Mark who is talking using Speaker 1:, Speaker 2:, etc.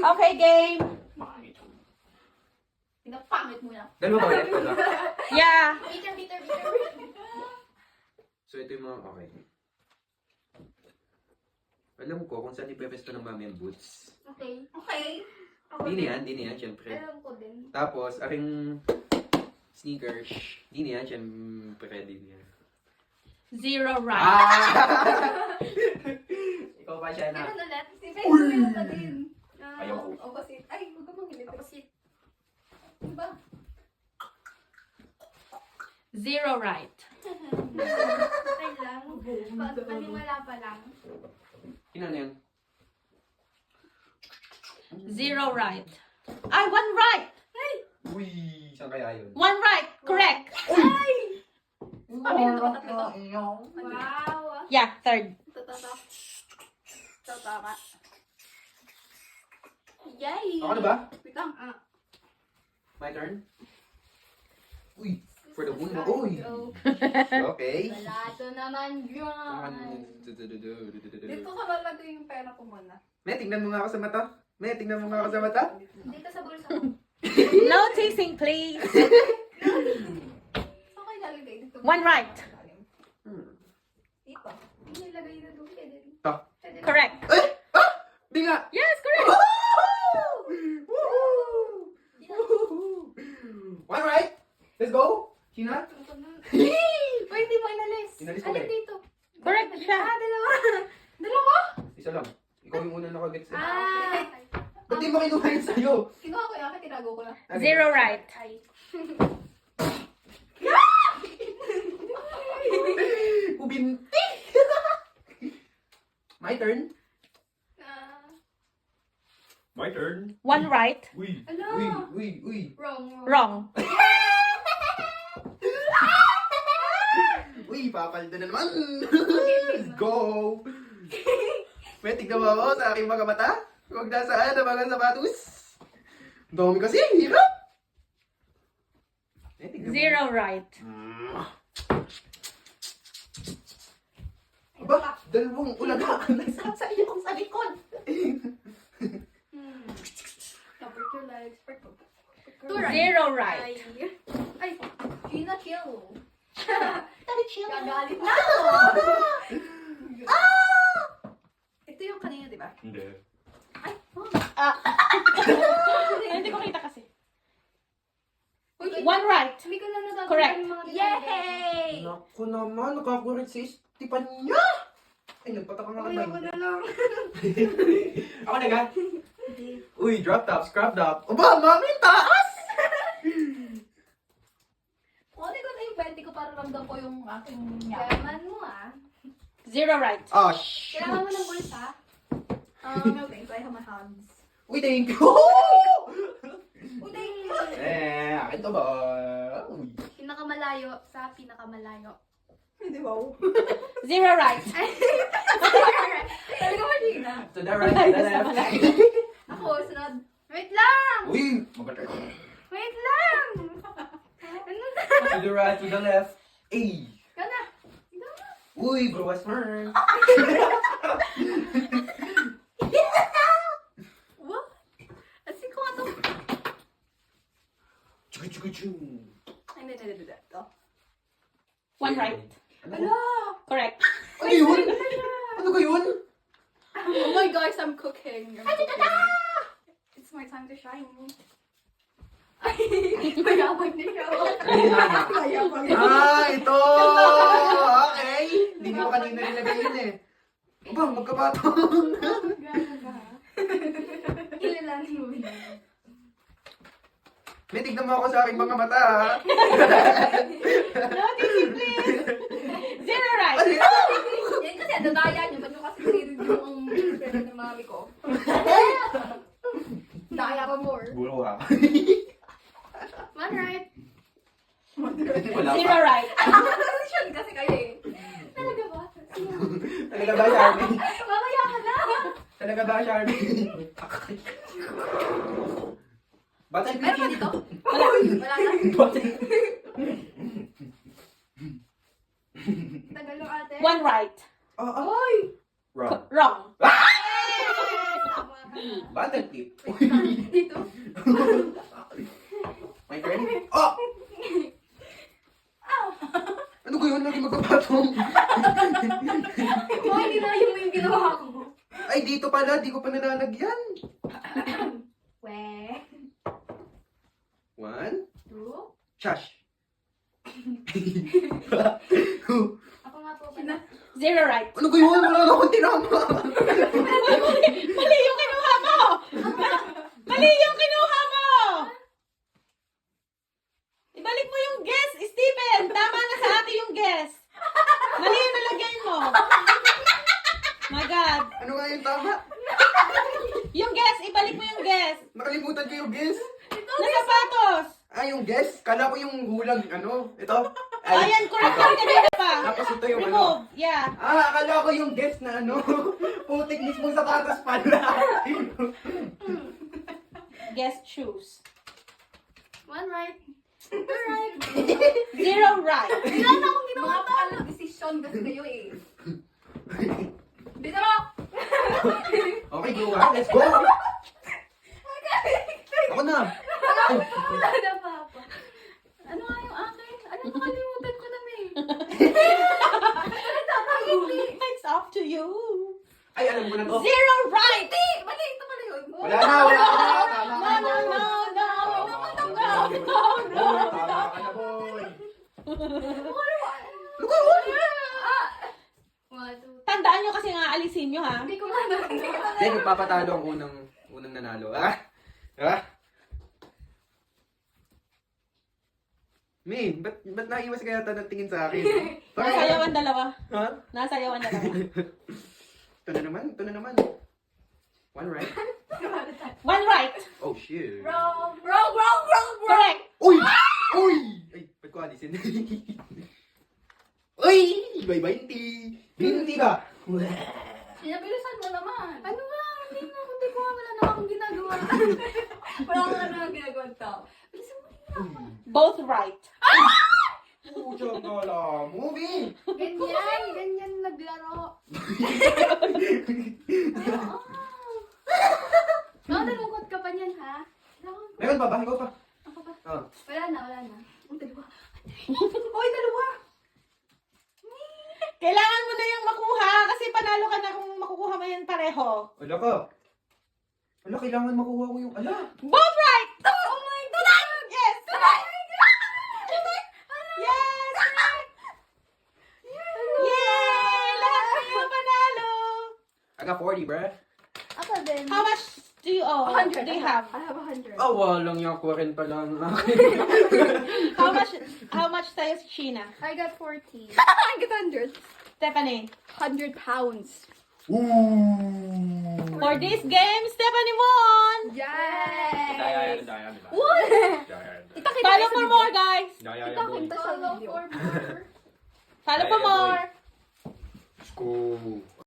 Speaker 1: Okay, game.
Speaker 2: Pinapangit mo na.
Speaker 3: Dalawa ba ulit? Dalawa?
Speaker 1: Yeah.
Speaker 2: Bitter.
Speaker 3: So ito yung mga, okay. Alam ko kung saan ipepesto ng mami ang boots.
Speaker 2: Okay.
Speaker 3: Di na yan, syempre.
Speaker 2: Alam ko din.
Speaker 3: Tapos, aking sneakers, di na yan, syempre, di na yan.
Speaker 1: 0 right.
Speaker 3: Ikaw pa siya na.
Speaker 2: Ano ulit? Si Faye pa din.
Speaker 3: Ayoko.
Speaker 2: Opposite. Ay, huwag ka mangilit. Opposite. Diba?
Speaker 1: 0 right.
Speaker 2: Okay lang. Panimala pa lang.
Speaker 3: Ina na yan?
Speaker 1: 0 right. Ay, 1 right.
Speaker 3: Uy, saan kaya yun?
Speaker 1: 1 right. Correct.
Speaker 2: Ay! Kami na ito tatlo to. Wow.
Speaker 1: Yeah, third.
Speaker 2: Ito tama. Yay!
Speaker 3: Ako na ba?
Speaker 2: Wait lang.
Speaker 3: My turn? Uy, for the win. Uy! Okay.
Speaker 2: Balato naman yun. Dito ka lalagay yung pera ko muna.
Speaker 3: May, tingnan mo nga ako sa mata. May, tingnan mo nga ako sa mata.
Speaker 2: Dito sa bulsa ko.
Speaker 1: No teasing, please.
Speaker 2: Okay, lalagay dito.
Speaker 1: 1 right.
Speaker 2: Dito. Nilagay na doon.
Speaker 3: Ta.
Speaker 1: Correct.
Speaker 3: Eh! Ah! Di nga!
Speaker 1: Yes, correct.
Speaker 3: One right. Let's go. Sina?
Speaker 2: Uy, hindi mo inalis.
Speaker 3: Inalis ko
Speaker 2: Alin
Speaker 3: eh.
Speaker 2: dito?
Speaker 1: Correct siya.
Speaker 2: Dalawa. Dalawa?
Speaker 3: Isa lang. Ikaw yung unang nakagets.
Speaker 2: Ah.
Speaker 3: Ba't di mo kinuha yun sa'yo?
Speaker 2: Kinuha ko yung akin, tinago ko na.
Speaker 1: 0 right.
Speaker 2: Ay.
Speaker 3: Ubinti! My turn. My turn.
Speaker 1: 1 right.
Speaker 3: Uy.
Speaker 2: Ala.
Speaker 3: Uy.
Speaker 2: Wrong.
Speaker 1: Wrong.
Speaker 3: Uy, papaldo na naman. Let's go. May tignan mo ako sa aking mga mata. Huwag nasaan ang mga sapatos. Ang dami kasi, hirap. May tignan mo.
Speaker 1: 0 right.
Speaker 3: Aba, dalawang ulaga ang nagsasayo ko sa likod.
Speaker 2: Cover your legs.
Speaker 1: 0 right.
Speaker 2: Ay, Gina kill.
Speaker 1: Tari chill.
Speaker 2: Gagalit na. Ito yung kanina, di ba?
Speaker 3: Hindi.
Speaker 1: Hindi ko kita kasi.
Speaker 2: Uy,
Speaker 1: 1 right.
Speaker 2: Hindi ko na natapos
Speaker 1: Correct.
Speaker 2: yung mga Yay!
Speaker 3: Naku naman, nakakurit si Esteban niya. Ay, nagpataka nga
Speaker 2: Ay, ako
Speaker 3: kayo.
Speaker 2: na lang.
Speaker 3: Ako na ga. Uy, drop top, scrap top. Aba, mami, taas!
Speaker 2: Kunin ko na yung 20 ko para ramdam ko yung aking yaman mo, ah.
Speaker 1: 0 right.
Speaker 3: Oh,
Speaker 2: Kailangan mo
Speaker 3: shoot.
Speaker 2: ng bulsa? No thanks, I have my hands.
Speaker 3: Uy, thank you.
Speaker 2: Oh, thank you.
Speaker 3: Akin to ba? Uy.
Speaker 2: Pinakamalayo sa pinakamalayo.
Speaker 3: Hindi ba?
Speaker 1: 0 right.
Speaker 2: Talaga ba, Gina?
Speaker 3: To the right, to the left.
Speaker 2: Ako, sunod. Wait lang!
Speaker 3: Uy, mabatar.
Speaker 2: Wait lang! Ano na?
Speaker 3: To the right, to the left. Ay.
Speaker 2: Ikaw na. Ikaw na.
Speaker 3: Uy, bro, what's mine?
Speaker 2: What? Kasi ko ito.
Speaker 3: Chukuchukuchu.
Speaker 2: Ay, hindi. Ito.
Speaker 1: 1 right.
Speaker 2: Ala!
Speaker 1: Correct.
Speaker 3: Ano yun? Ano ka yun?
Speaker 2: Oh my gosh, I'm cooking. It's my time to shine. Ay, mayabang niya. Mayabang niya.
Speaker 3: Ah, ito! Okay. Hindi mo kanina nilagay yun eh. Aba, magkabatong.
Speaker 2: Ilalanin mo na.
Speaker 3: May tignan mo ako sa aking mga mata, ha?
Speaker 1: No teasing, please. 0 right.
Speaker 2: Yan kasi, dadaya niyo. Ba't nyo kasi narinig yung pera ng mami ko? Daya pa more.
Speaker 3: Buro ha.
Speaker 2: One right.
Speaker 3: Wala
Speaker 1: 0
Speaker 3: pa.
Speaker 1: right.
Speaker 2: Siyan kasi kayo eh. Talaga ba?
Speaker 3: Talaga ba, Charmy?
Speaker 2: Mamaya ka na.
Speaker 3: Talaga ba, Charmy? Ba't ay
Speaker 2: Meron ba dito?
Speaker 1: Wala.
Speaker 2: Wala na.
Speaker 3: Ba't ay...
Speaker 2: Tagal ng ate.
Speaker 1: 1 right.
Speaker 3: Ah, ah.
Speaker 2: Hoy!
Speaker 3: Wrong.
Speaker 1: Wrong.
Speaker 2: Tama.
Speaker 3: Button tip.
Speaker 2: Dito.
Speaker 3: My turn? Oh! Ano ko yun? Lagi magpapatong.
Speaker 2: Boy, hindi na yung ginawa ko.
Speaker 3: Ay, dito pala. Di ko pa nalalagyan.
Speaker 2: We.
Speaker 3: 1.
Speaker 2: 2.
Speaker 3: Shush.
Speaker 2: Ako nga po pala.
Speaker 1: 0 right.
Speaker 3: Ano ko yun? Wala na akong tinama.
Speaker 1: Mali yung kinuha mo! Mali yung kinuha mo! Ibalik mo yung guess, Steven! Tama na sa ate yung guess. Mali yung nalagay mo. My God.
Speaker 3: Ano nga yung tama?
Speaker 1: Yung guess, ibalik mo yung guess.
Speaker 3: Nakalimutan ko yung guess.
Speaker 1: Na sapatos.
Speaker 3: Ah, yung guess? Kala ko yung hulag, ano? Ito?
Speaker 1: Ayan, correct ka kanina pa.
Speaker 3: Tapos ito yung ano?
Speaker 1: Remove. Yeah.
Speaker 3: Ah, akala ko yung guess na ano? Putik mismo sapatos pala.
Speaker 1: Guess choose.
Speaker 2: 1 right. 2 right.
Speaker 1: 0 right.
Speaker 2: Wala na akong ginawa. Mga pala desisyon kasi kayo eh. Dito na!
Speaker 3: Okay, go ha. Let's go. Ako na.
Speaker 2: Wala na papa. Ano nga yung akin? Ano nakalimutan ko na may?
Speaker 1: It's up to you.
Speaker 3: Ay, alam ko na to.
Speaker 1: 0 right.
Speaker 2: Mali, ito pala yun.
Speaker 3: Wala na, wala na. Tama ka
Speaker 1: No,
Speaker 3: na,
Speaker 1: no,
Speaker 3: boy.
Speaker 1: no, no, no, no, no,
Speaker 3: Boy, tama
Speaker 1: no.
Speaker 3: ka na, boy.
Speaker 2: Ano ko yun?
Speaker 1: Tandaan nyo kasi nga alisin nyo ha.
Speaker 2: Hindi ko nga nagawa.
Speaker 3: Hindi, magpapatalo ang unang nanalo. Ah? Ah? Min, ba't naiwas kaya ng tingin sa akin?
Speaker 1: Nasayawan dalawa.
Speaker 3: Ha?
Speaker 1: Nasayawan dalawa.
Speaker 3: Ito na naman. 1 right.
Speaker 1: 1 right.
Speaker 3: Oh, shit.
Speaker 2: Wrong.
Speaker 1: Correct.
Speaker 3: Uy! Uy! Ay, ba't ko alisin? Uy! May 20! 20 ba?
Speaker 2: Pinabilisan mo naman. Ano ba? Hindi ko nga wala na akong ginagawa. Wala ko na akong ginagawa tao. Bilisan mo na.
Speaker 1: Both right.
Speaker 3: Pucha gala! Movie!
Speaker 2: Ganyan naglaro. Oo. Nalungkot ka pa niyan, ha?
Speaker 3: Meron pa ba? Ikaw pa?
Speaker 2: Ako pa.
Speaker 3: Oh.
Speaker 2: Wala na. Ang dalawa. Uy, dalawa.
Speaker 1: Kailangan mo na yung makuha kasi panalo ka na kung makukuha mo yan pareho.
Speaker 3: Wala ka. Wala, kailangan makuha ko yung... Ala!
Speaker 1: Both right! Oh my God! Yes! Yes! Yay! Lahat kayo panalo!
Speaker 3: I got 40, bruh.
Speaker 2: Ako din.
Speaker 1: How much do you owe?
Speaker 2: 100.
Speaker 1: Do you have?
Speaker 2: I have 100.
Speaker 3: Oh, walang yung ako rin pala ang akin.
Speaker 1: How much sa'yo si Sheena?
Speaker 2: I got 40. I get 100.
Speaker 1: Stephanie?
Speaker 2: 100 pounds.
Speaker 3: Ooh!
Speaker 1: For this game, Stephanie won!
Speaker 2: Yay!
Speaker 3: Daya.
Speaker 2: What?
Speaker 1: Follow for more, guys!
Speaker 2: Kita sa video.
Speaker 1: Follow for more!
Speaker 3: Let's go.